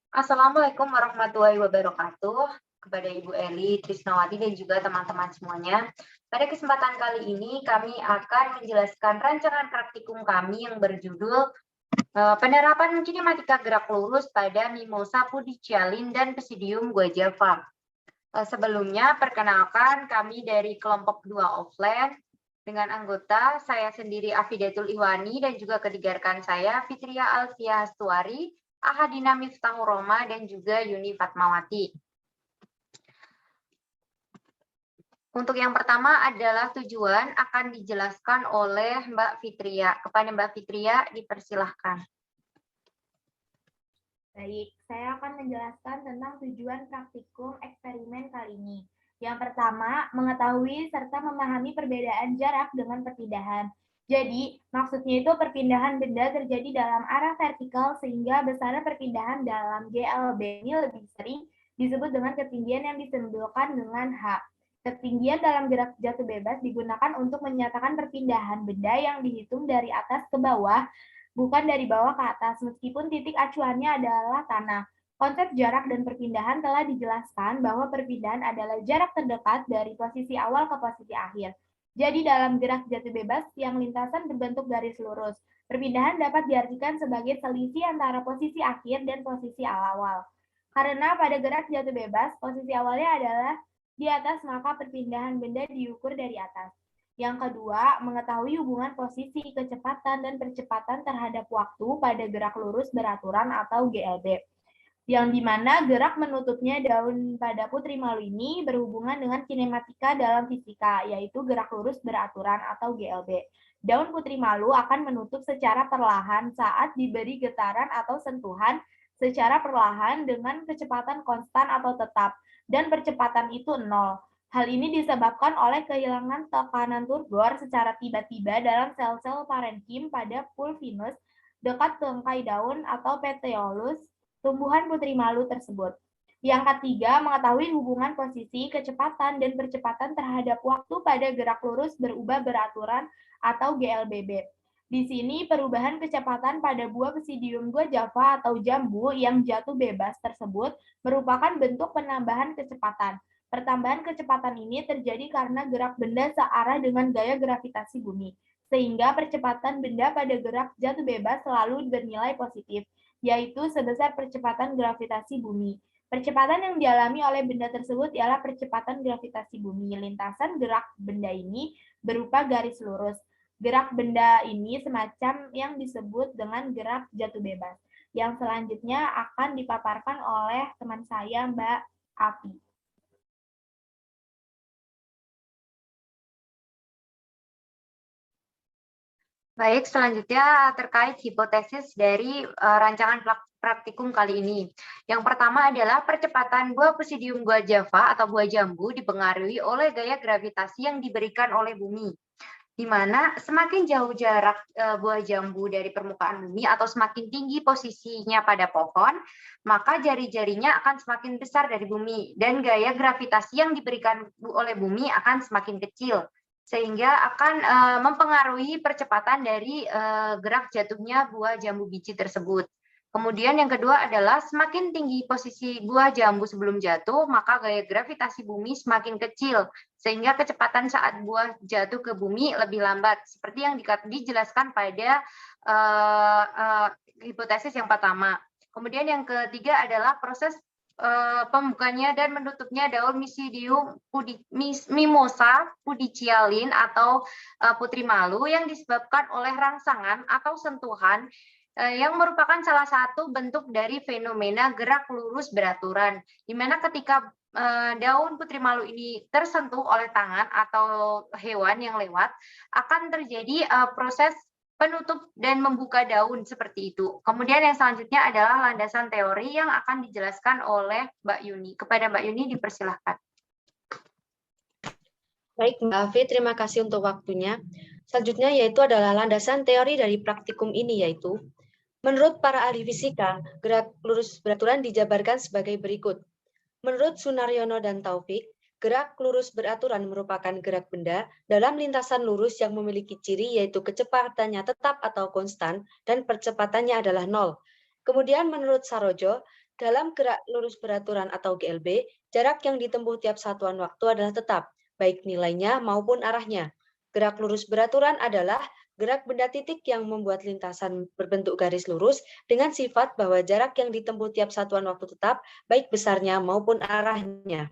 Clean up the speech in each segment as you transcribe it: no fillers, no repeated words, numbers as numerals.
Assalamualaikum warahmatullahi wabarakatuh kepada Ibu Eli, Trisnawati, dan juga teman-teman semuanya. Pada kesempatan kali ini, kami akan menjelaskan rancangan praktikum kami yang berjudul Penerapan Kinematika Gerak Lurus pada Mimosa pudicialin dan Psidium guajava. Sebelumnya, perkenalkan kami dari kelompok 2 offline dengan anggota saya sendiri Afidatul Ihwani dan juga ketiga rekan saya Fitria Alfia Hastuari, Ahadina Miftahur Roma, dan juga Yuni Fatmawati. Untuk yang pertama adalah tujuan akan dijelaskan oleh Mbak Fitria. Kepada Mbak Fitria, dipersilahkan. Baik, saya akan menjelaskan tentang tujuan praktikum eksperimen kali ini. Yang pertama, mengetahui serta memahami perbedaan jarak dengan perpindahan. Jadi, maksudnya itu perpindahan benda terjadi dalam arah vertikal sehingga besaran perpindahan dalam GLB ini lebih sering disebut dengan ketinggian yang disimbolkan dengan H. Ketinggian dalam gerak jatuh bebas digunakan untuk menyatakan perpindahan benda yang dihitung dari atas ke bawah, bukan dari bawah ke atas, meskipun titik acuannya adalah tanah. Konsep jarak dan perpindahan telah dijelaskan bahwa perpindahan adalah jarak terdekat dari posisi awal ke posisi akhir. Jadi dalam gerak jatuh bebas yang lintasan berbentuk garis lurus, perpindahan dapat diartikan sebagai selisih antara posisi akhir dan posisi awal. Karena pada gerak jatuh bebas, posisi awalnya adalah di atas, maka perpindahan benda diukur dari atas. Yang kedua, mengetahui hubungan posisi kecepatan dan percepatan terhadap waktu pada gerak lurus beraturan atau GLB. Yang dimana gerak menutupnya daun pada putri malu ini berhubungan dengan kinematika dalam fisika, yaitu gerak lurus beraturan atau GLB. Daun putri malu akan menutup secara perlahan saat diberi getaran atau sentuhan secara perlahan dengan kecepatan konstan atau tetap, dan percepatan itu 0. Hal ini disebabkan oleh kehilangan tekanan turgor secara tiba-tiba dalam sel-sel parenkim pada pulvinus dekat tungkai daun atau petiolos tumbuhan putri malu tersebut. Yang ketiga, mengetahui hubungan posisi, kecepatan, dan percepatan terhadap waktu pada gerak lurus berubah beraturan atau GLBB. Di sini, perubahan kecepatan pada buah Psidium guajava atau jambu yang jatuh bebas tersebut merupakan bentuk penambahan kecepatan. Pertambahan kecepatan ini terjadi karena gerak benda searah dengan gaya gravitasi bumi, sehingga percepatan benda pada gerak jatuh bebas selalu bernilai positif, yaitu sebesar percepatan gravitasi bumi. Percepatan yang dialami oleh benda tersebut ialah percepatan gravitasi bumi. Lintasan gerak benda ini berupa garis lurus. Gerak benda ini semacam yang disebut dengan gerak jatuh bebas, yang selanjutnya akan dipaparkan oleh teman saya, Mbak Afi. Baik, selanjutnya terkait hipotesis dari rancangan praktikum kali ini. Yang pertama adalah percepatan buah Psidium guajava atau buah jambu dipengaruhi oleh gaya gravitasi yang diberikan oleh bumi, di mana semakin jauh jarak buah jambu dari permukaan bumi atau semakin tinggi posisinya pada pohon, maka jari-jarinya akan semakin besar dari bumi, dan gaya gravitasi yang diberikan oleh bumi akan semakin kecil, sehingga akan mempengaruhi percepatan dari gerak jatuhnya buah jambu biji tersebut. Kemudian yang kedua adalah semakin tinggi posisi buah jambu sebelum jatuh, maka gaya gravitasi bumi semakin kecil, sehingga kecepatan saat buah jatuh ke bumi lebih lambat, seperti yang dijelaskan pada hipotesis yang pertama. Kemudian yang ketiga adalah proses pembukanya dan menutupnya daun Mimosa pudicialin atau putri malu yang disebabkan oleh rangsangan atau sentuhan yang merupakan salah satu bentuk dari fenomena gerak lurus beraturan, di mana ketika daun putri malu ini tersentuh oleh tangan atau hewan yang lewat, akan terjadi proses penutup dan membuka daun seperti itu. Kemudian yang selanjutnya adalah landasan teori yang akan dijelaskan oleh Mbak Yuni. Kepada Mbak Yuni dipersilahkan. Baik, Mbak Afi, terima kasih untuk waktunya. Selanjutnya yaitu adalah landasan teori dari praktikum ini, yaitu menurut para ahli fisika, gerak lurus beraturan dijabarkan sebagai berikut. Menurut Sunaryono dan Taufik, gerak lurus beraturan merupakan gerak benda dalam lintasan lurus yang memiliki ciri yaitu kecepatannya tetap atau konstan dan percepatannya adalah 0. Kemudian menurut Sarojo, Dalam gerak lurus beraturan atau GLB, jarak yang ditempuh tiap satuan waktu adalah tetap, baik nilainya maupun arahnya. Gerak lurus beraturan adalah gerak benda titik yang membuat lintasan berbentuk garis lurus dengan sifat bahwa jarak yang ditempuh tiap satuan waktu tetap, baik besarnya maupun arahnya.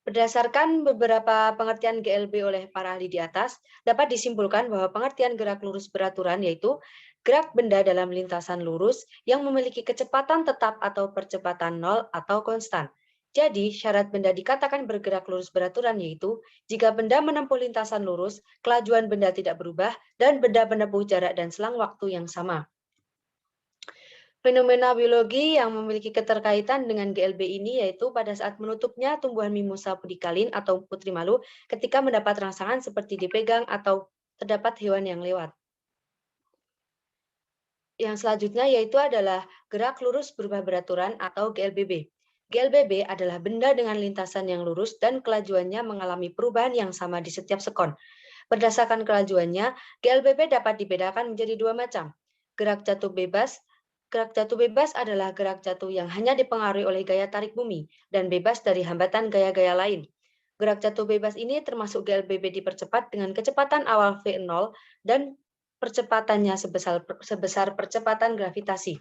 Berdasarkan beberapa pengertian GLB oleh para ahli di atas, dapat disimpulkan bahwa pengertian gerak lurus beraturan yaitu gerak benda dalam lintasan lurus yang memiliki kecepatan tetap atau percepatan nol atau konstan. Jadi, syarat benda dikatakan bergerak lurus beraturan yaitu jika benda menempuh lintasan lurus, kelajuan benda tidak berubah, dan benda menempuh jarak dan selang waktu yang sama. Fenomena biologi yang memiliki keterkaitan dengan GLB ini yaitu pada saat menutupnya tumbuhan mimosa pudikalin atau putri malu ketika mendapat rangsangan seperti dipegang atau terdapat hewan yang lewat. Yang selanjutnya yaitu adalah gerak lurus berubah beraturan atau GLBB. GLBB adalah benda dengan lintasan yang lurus dan kelajuannya mengalami perubahan yang sama di setiap sekon. Berdasarkan kelajuannya, GLBB dapat dibedakan menjadi dua macam. Gerak jatuh bebas. Gerak jatuh bebas adalah gerak jatuh yang hanya dipengaruhi oleh gaya tarik bumi dan bebas dari hambatan gaya-gaya lain. Gerak jatuh bebas ini termasuk GLBB dipercepat dengan kecepatan awal V0 dan percepatannya sebesar percepatan gravitasi.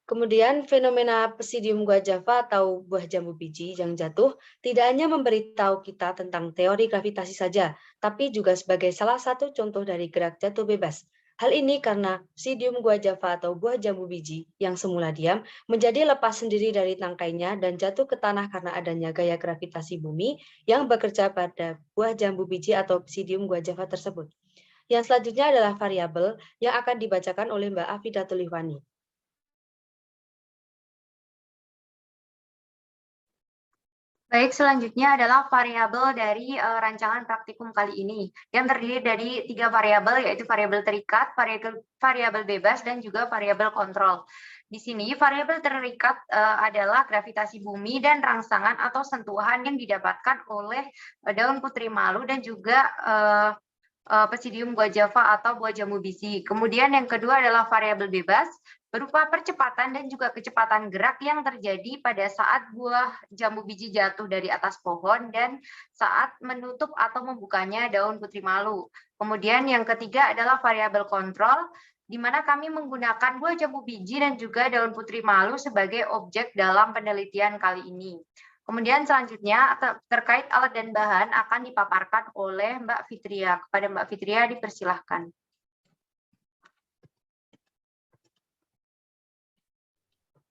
Kemudian fenomena Psidium gua java atau buah jambu biji yang jatuh tidak hanya memberitahu kita tentang teori gravitasi saja, tapi juga sebagai salah satu contoh dari gerak jatuh bebas. Hal ini karena Psidium gua java atau buah jambu biji yang semula diam menjadi lepas sendiri dari tangkainya dan jatuh ke tanah karena adanya gaya gravitasi bumi yang bekerja pada buah jambu biji atau Psidium gua java tersebut. Yang selanjutnya adalah variabel yang akan dibacakan oleh Mbak Afida Tulihwani. Baik, selanjutnya adalah variabel dari rancangan praktikum kali ini, yang terdiri dari 3 variabel, yaitu variabel terikat, variabel bebas, dan juga variabel kontrol. Di sini, variabel terikat adalah gravitasi bumi dan rangsangan atau sentuhan yang didapatkan oleh daun putri malu dan juga Psidium gua java atau buah jambu biji. Kemudian yang kedua adalah variabel bebas, berupa percepatan dan juga kecepatan gerak yang terjadi pada saat buah jambu biji jatuh dari atas pohon dan saat menutup atau membukanya daun putri malu. Kemudian yang ketiga adalah variabel kontrol, di mana kami menggunakan buah jambu biji dan juga daun putri malu sebagai objek dalam penelitian kali ini. Kemudian selanjutnya terkait alat dan bahan akan dipaparkan oleh Mbak Fitria. Kepada Mbak Fitria dipersilahkan.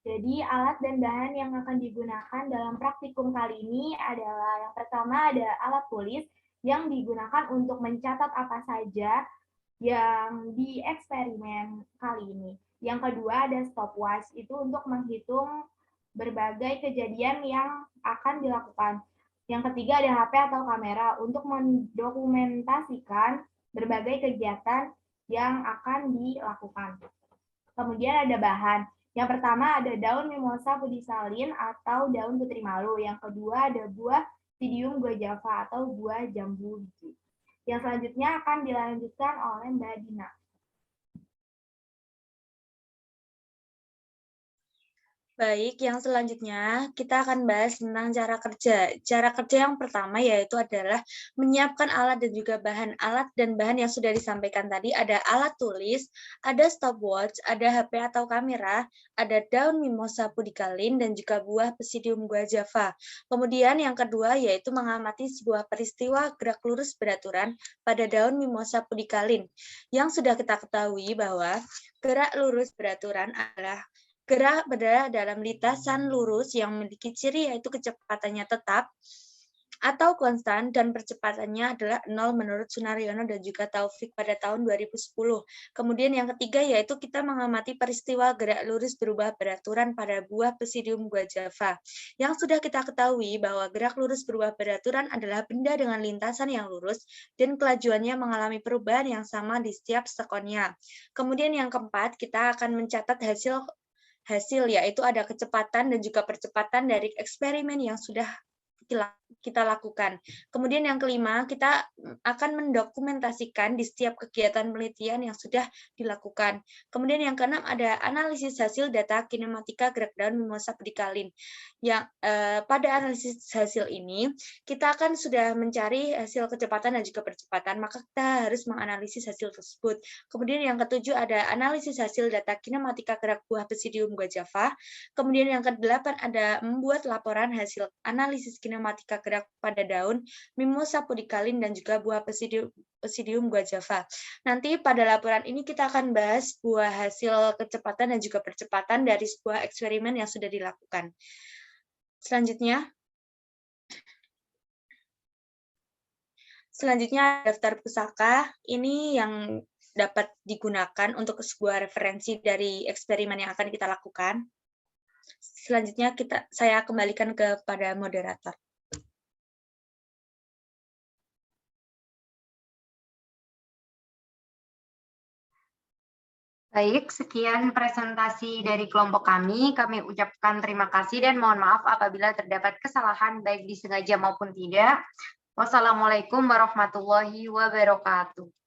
Jadi alat dan bahan yang akan digunakan dalam praktikum kali ini adalah yang pertama ada alat tulis yang digunakan untuk mencatat apa saja yang di eksperimen kali ini. Yang kedua ada stopwatch, itu untuk menghitung berbagai kejadian yang akan dilakukan. Yang ketiga ada HP atau kamera untuk mendokumentasikan berbagai kegiatan yang akan dilakukan. Kemudian ada bahan. Yang pertama ada daun mimosa pudisalin atau daun putri malu. Yang kedua ada buah Psidium gua java atau buah jambu biji. Yang selanjutnya akan dilanjutkan oleh Mbak Dina. Baik, yang selanjutnya kita akan bahas tentang cara kerja. Cara kerja yang pertama yaitu adalah menyiapkan alat dan juga bahan. Alat dan bahan yang sudah disampaikan tadi ada alat tulis, ada stopwatch, ada HP atau kamera, ada daun mimosa pudikalin, dan juga buah Psidium gua java. Kemudian yang kedua yaitu mengamati sebuah peristiwa gerak lurus beraturan pada daun mimosa pudikalin. Yang sudah kita ketahui bahwa gerak lurus beraturan adalah gerak berada dalam lintasan lurus yang memiliki ciri yaitu kecepatannya tetap atau konstan dan percepatannya adalah 0 menurut Sunaryono dan juga Taufik pada tahun 2010. Kemudian yang ketiga yaitu kita mengamati peristiwa gerak lurus berubah beraturan pada buah Psidium gua java. Yang sudah kita ketahui bahwa gerak lurus berubah beraturan adalah benda dengan lintasan yang lurus dan kelajuannya mengalami perubahan yang sama di setiap sekonnya. Kemudian yang keempat kita akan mencatat hasil yaitu ada kecepatan dan juga percepatan dari eksperimen yang sudah kita lakukan. Kemudian yang kelima, kita akan mendokumentasikan di setiap kegiatan penelitian yang sudah dilakukan. Kemudian yang keenam ada analisis hasil data kinematika gerak daun mimosa pedikalin. Yang pada analisis hasil ini, kita akan sudah mencari hasil kecepatan dan juga percepatan, maka kita harus menganalisis hasil tersebut. Kemudian yang ketujuh ada analisis hasil data kinematika gerak buah Psidium guajava. Kemudian yang kedelapan ada membuat laporan hasil analisis kinematika gerak pada daun, mimosa pedikalin, dan juga buah Psidium guajava. Nanti pada laporan ini kita akan bahas buah hasil kecepatan dan juga percepatan dari sebuah eksperimen yang sudah dilakukan. Selanjutnya daftar pusaka. Ini yang dapat digunakan untuk sebuah referensi dari eksperimen yang akan kita lakukan. Selanjutnya saya kembalikan kepada moderator. Baik, sekian presentasi dari kelompok kami. Kami ucapkan terima kasih dan mohon maaf apabila terdapat kesalahan baik disengaja maupun tidak. Wassalamualaikum warahmatullahi wabarakatuh.